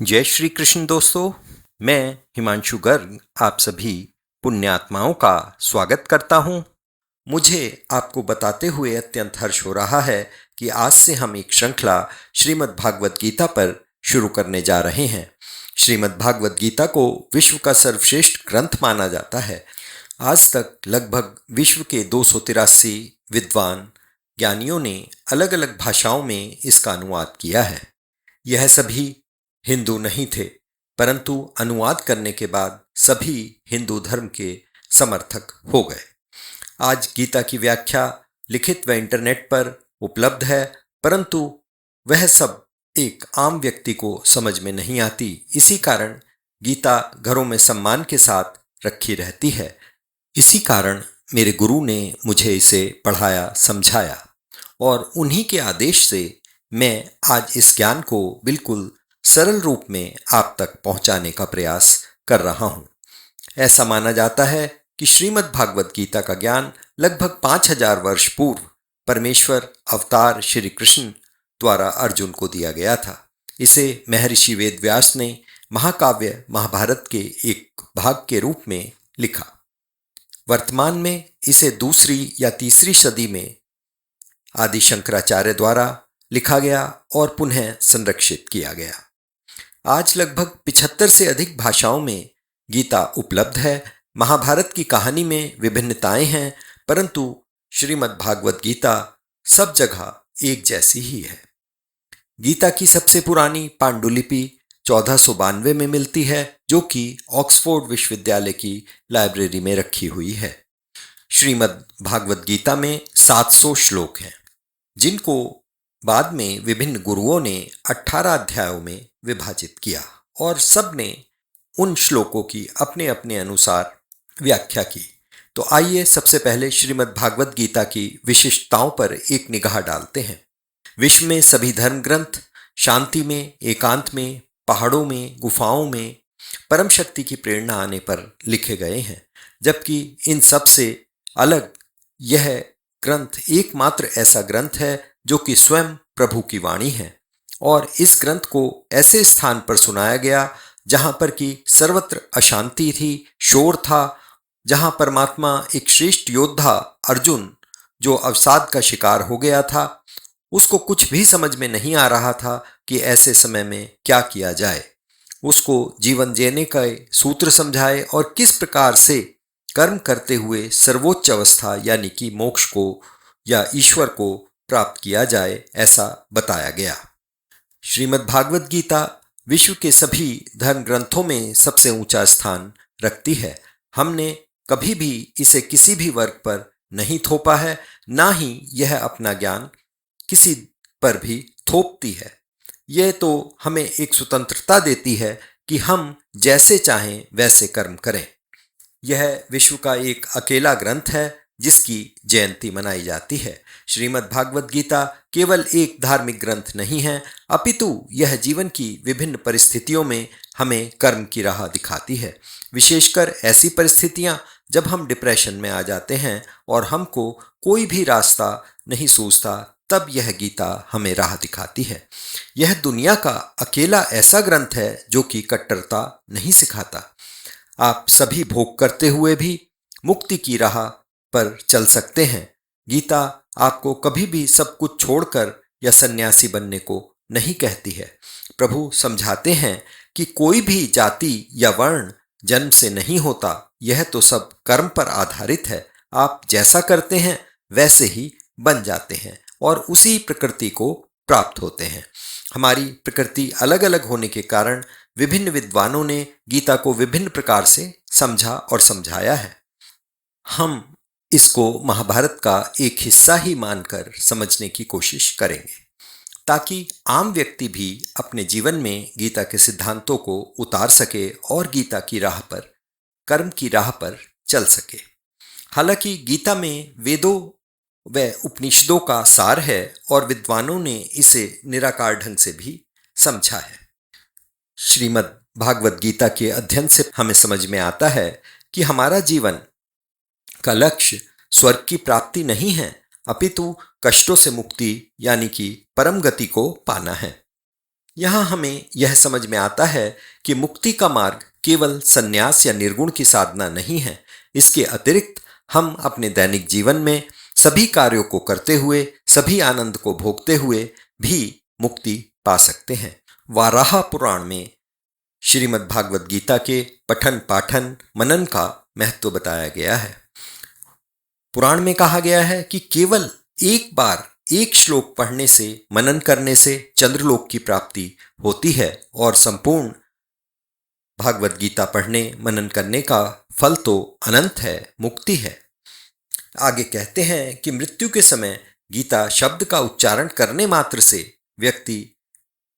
जय श्री कृष्ण दोस्तों। मैं हिमांशु गर्ग आप सभी पुण्यात्माओं का स्वागत करता हूं। मुझे आपको बताते हुए अत्यंत हर्ष हो रहा है कि आज से हम एक श्रृंखला श्रीमद् भागवत गीता पर शुरू करने जा रहे हैं। श्रीमद् भागवत गीता को विश्व का सर्वश्रेष्ठ ग्रंथ माना जाता है। आज तक लगभग विश्व के 283 विद्वान ज्ञानियों ने अलग अलग भाषाओं में इसका अनुवाद किया है। यह सभी हिंदू नहीं थे, परंतु अनुवाद करने के बाद सभी हिंदू धर्म के समर्थक हो गए। आज गीता की व्याख्या लिखित व इंटरनेट पर उपलब्ध है, परंतु वह सब एक आम व्यक्ति को समझ में नहीं आती। इसी कारण गीता घरों में सम्मान के साथ रखी रहती है। इसी कारण मेरे गुरु ने मुझे इसे पढ़ाया, समझाया और उन्हीं के आदेश से मैं आज इस ज्ञान को बिल्कुल सरल रूप में आप तक पहुंचाने का प्रयास कर रहा हूं। ऐसा माना जाता है कि श्रीमद् भागवत गीता का ज्ञान लगभग 5000 वर्ष पूर्व परमेश्वर अवतार श्री कृष्ण द्वारा अर्जुन को दिया गया था। इसे महर्षि वेदव्यास ने महाकाव्य महाभारत के एक भाग के रूप में लिखा। वर्तमान में इसे दूसरी या तीसरी सदी में आदि शंकराचार्य द्वारा लिखा गया और पुनः संरक्षित किया गया। आज लगभग 75 से अधिक भाषाओं में गीता उपलब्ध है। महाभारत की कहानी में विभिन्नताएं हैं, परंतु श्रीमद् भागवत गीता सब जगह एक जैसी ही है। गीता की सबसे पुरानी पांडुलिपि 1492 में मिलती है, जो कि ऑक्सफोर्ड विश्वविद्यालय की लाइब्रेरी में रखी हुई है। श्रीमद् भागवत गीता में 700 श्लोक हैं, जिनको बाद में विभिन्न गुरुओं ने 18 अध्यायों में विभाजित किया और सब ने उन श्लोकों की अपने अपने अनुसार व्याख्या की। तो आइए सबसे पहले श्रीमद् भागवत गीता की विशिष्टताओं पर एक निगाह डालते हैं। विश्व में सभी धर्म ग्रंथ शांति में, एकांत में, पहाड़ों में, गुफाओं में परम शक्ति की प्रेरणा आने पर लिखे गए हैं, जबकि इन सब से अलग यह ग्रंथ एकमात्र ऐसा ग्रंथ है जो कि स्वयं प्रभु की वाणी है। और इस ग्रंथ को ऐसे स्थान पर सुनाया गया जहां पर कि सर्वत्र अशांति थी, शोर था, जहां परमात्मा एक श्रेष्ठ योद्धा अर्जुन जो अवसाद का शिकार हो गया था, उसको कुछ भी समझ में नहीं आ रहा था कि ऐसे समय में क्या किया जाए। उसको जीवन जीने का सूत्र समझाए और किस प्रकार से कर्म करते हुए सर्वोच्च अवस्था यानी कि मोक्ष को या ईश्वर को प्राप्त किया जाए, ऐसा बताया गया। श्रीमद् भागवत गीता विश्व के सभी धर्म ग्रंथों में सबसे ऊंचा स्थान रखती है। हमने कभी भी इसे किसी भी वर्ग पर नहीं थोपा है, ना ही यह अपना ज्ञान किसी पर भी थोपती है। यह तो हमें एक स्वतंत्रता देती है कि हम जैसे चाहें वैसे कर्म करें। यह विश्व का एक अकेला ग्रंथ है जिसकी जयंती मनाई जाती है। श्रीमद् भागवत गीता केवल एक धार्मिक ग्रंथ नहीं है, अपितु यह जीवन की विभिन्न परिस्थितियों में हमें कर्म की राह दिखाती है। विशेषकर ऐसी परिस्थितियां जब हम डिप्रेशन में आ जाते हैं और हमको कोई भी रास्ता नहीं सूझता, तब यह गीता हमें राह दिखाती है। यह दुनिया का अकेला ऐसा ग्रंथ है जो कि कट्टरता नहीं सिखाता। आप सभी भोग करते हुए भी मुक्ति की राह पर चल सकते हैं। गीता आपको कभी भी सब कुछ छोड़कर या सन्यासी बनने को नहीं कहती है। प्रभु समझाते हैं कि कोई भी जाति या वर्ण जन्म से नहीं होता, यह तो सब कर्म पर आधारित है। आप जैसा करते हैं वैसे ही बन जाते हैं और उसी प्रकृति को प्राप्त होते हैं। हमारी प्रकृति अलग अलग होने के कारण विभिन्न विद्वानों ने गीता को विभिन्न प्रकार से समझा और समझाया है। हम इसको महाभारत का एक हिस्सा ही मानकर समझने की कोशिश करेंगे, ताकि आम व्यक्ति भी अपने जीवन में गीता के सिद्धांतों को उतार सके और गीता की राह पर, कर्म की राह पर चल सके। हालांकि गीता में वेदों व उपनिषदों का सार है और विद्वानों ने इसे निराकार ढंग से भी समझा है। श्रीमद् भागवत गीता के अध्ययन से हमें समझ में आता है कि हमारा जीवन का लक्ष्य स्वर्ग की प्राप्ति नहीं है, अपितु कष्टों से मुक्ति यानी कि परम गति को पाना है। यहाँ हमें यह समझ में आता है कि मुक्ति का मार्ग केवल संन्यास या निर्गुण की साधना नहीं है। इसके अतिरिक्त हम अपने दैनिक जीवन में सभी कार्यों को करते हुए, सभी आनंद को भोगते हुए भी मुक्ति पा सकते हैं। वाराह पुराण में श्रीमद् भागवत गीता के पठन पाठन मनन का महत्व बताया गया है। पुराण में कहा गया है कि केवल एक बार एक श्लोक पढ़ने से, मनन करने से चंद्रलोक की प्राप्ति होती है और संपूर्ण भागवत गीता पढ़ने मनन करने का फल तो अनंत है, मुक्ति है। आगे कहते हैं कि मृत्यु के समय गीता शब्द का उच्चारण करने मात्र से व्यक्ति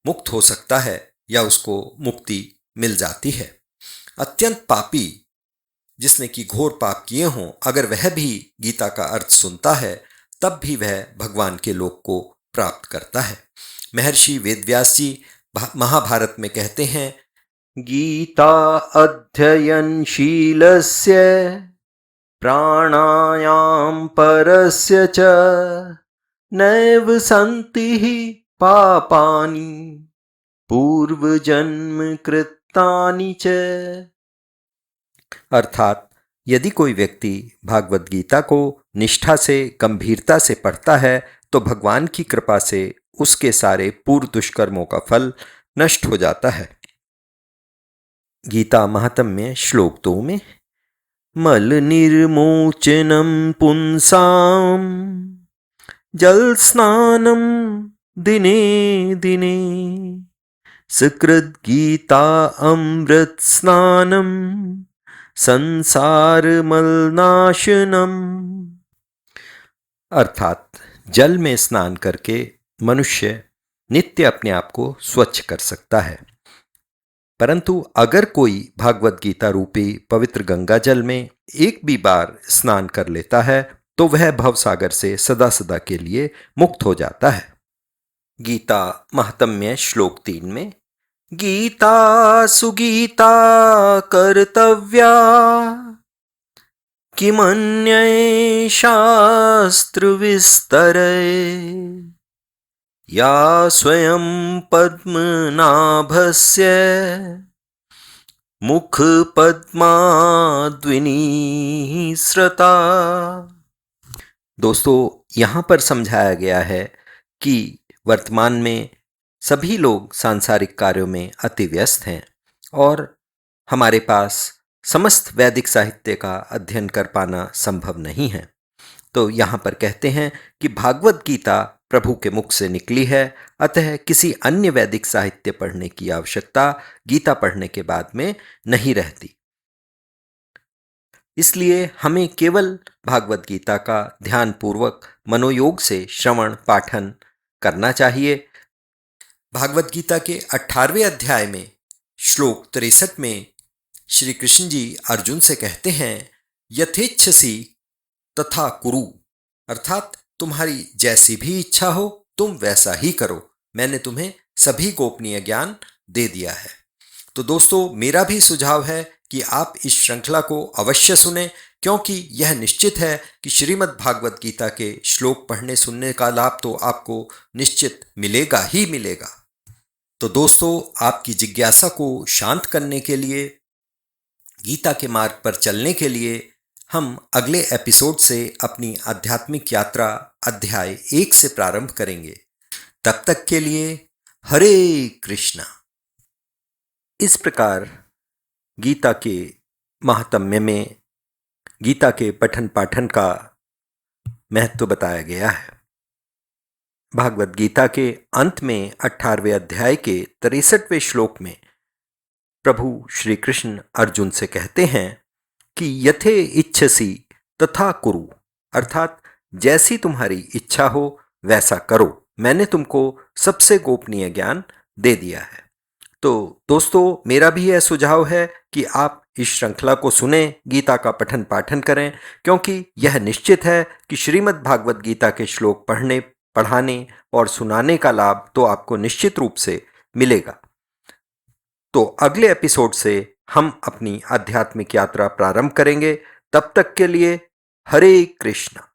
मुक्त हो सकता है या उसको मुक्ति मिल जाती है। अत्यंत पापी जिसने कि घोर पाप किए हों, अगर वह भी गीता का अर्थ सुनता है तब भी वह भगवान के लोक को प्राप्त करता है। महर्षि वेदव्यास जी महाभारत में कहते हैं, गीता अध्ययनशीलस्य प्राणायाम परस्य च नैव सन्ति पापानि पूर्वजन्म कृतानि च। अर्थात यदि कोई व्यक्ति भागवत गीता को निष्ठा से, गंभीरता से पढ़ता है तो भगवान की कृपा से उसके सारे पूर्व दुष्कर्मों का फल नष्ट हो जाता है। गीता महात्म्य श्लोक 2 में मल निर्मोचनम पुंसाम जल स्नानम दिने दिने सकृत गीता अमृत स्नानम संसार मलनाशनम। अर्थात जल में स्नान करके मनुष्य नित्य अपने आप को स्वच्छ कर सकता है, परंतु अगर कोई भागवत गीता रूपी पवित्र गंगा जल में एक भी बार स्नान कर लेता है तो वह भवसागर से सदा सदा के लिए मुक्त हो जाता है। गीता महात्म्य श्लोक 3 में गीता सुगीता कर्तव्या किमन्ये शास्त्र विस्तरे या स्वयं पद्मनाभस्य मुख पद्माद्विनी श्रता। दोस्तों, यहाँ पर समझाया गया है कि वर्तमान में सभी लोग सांसारिक कार्यों में अति व्यस्त हैं और हमारे पास समस्त वैदिक साहित्य का अध्ययन कर पाना संभव नहीं है। तो यहाँ पर कहते हैं कि भागवत गीता प्रभु के मुख से निकली है, अतः किसी अन्य वैदिक साहित्य पढ़ने की आवश्यकता गीता पढ़ने के बाद में नहीं रहती। इसलिए हमें केवल भागवत गीता का ध्यानपूर्वक मनोयोग से श्रवण पाठन करना चाहिए। भागवत गीता के 18वें अध्याय में श्लोक 63 में श्री कृष्ण जी अर्जुन से कहते हैं, यथेच्छसी तथा कुरु, अर्थात तुम्हारी जैसी भी इच्छा हो तुम वैसा ही करो, मैंने तुम्हें सभी गोपनीय ज्ञान दे दिया है। तो दोस्तों, मेरा भी सुझाव है कि आप इस श्रृंखला को अवश्य सुने, क्योंकि यह निश्चित है कि श्रीमद् भागवत गीता के श्लोक पढ़ने सुनने का लाभ तो आपको निश्चित मिलेगा ही मिलेगा। तो दोस्तों, आपकी जिज्ञासा को शांत करने के लिए, गीता के मार्ग पर चलने के लिए हम अगले एपिसोड से अपनी आध्यात्मिक यात्रा अध्याय 1 से प्रारंभ करेंगे। तब तक के लिए हरे कृष्णा। इस प्रकार गीता के महात्म्य में गीता के पठन पाठन का महत्व बताया गया है। भागवत गीता के अंत में 18वें अध्याय के 63वें श्लोक में प्रभु श्री कृष्ण अर्जुन से कहते हैं कि यथे इच्छसी तथा कुरु, अर्थात जैसी तुम्हारी इच्छा हो वैसा करो, मैंने तुमको सबसे गोपनीय ज्ञान दे दिया है। तो दोस्तों, मेरा भी यह सुझाव है कि आप इस श्रृंखला को सुने, गीता का पठन पाठन करें, क्योंकि यह निश्चित है कि श्रीमद् भागवत गीता के श्लोक पढ़ने, पढ़ाने और सुनाने का लाभ तो आपको निश्चित रूप से मिलेगा। तो अगले एपिसोड से हम अपनी आध्यात्मिक यात्रा प्रारंभ करेंगे। तब तक के लिए हरे कृष्णा।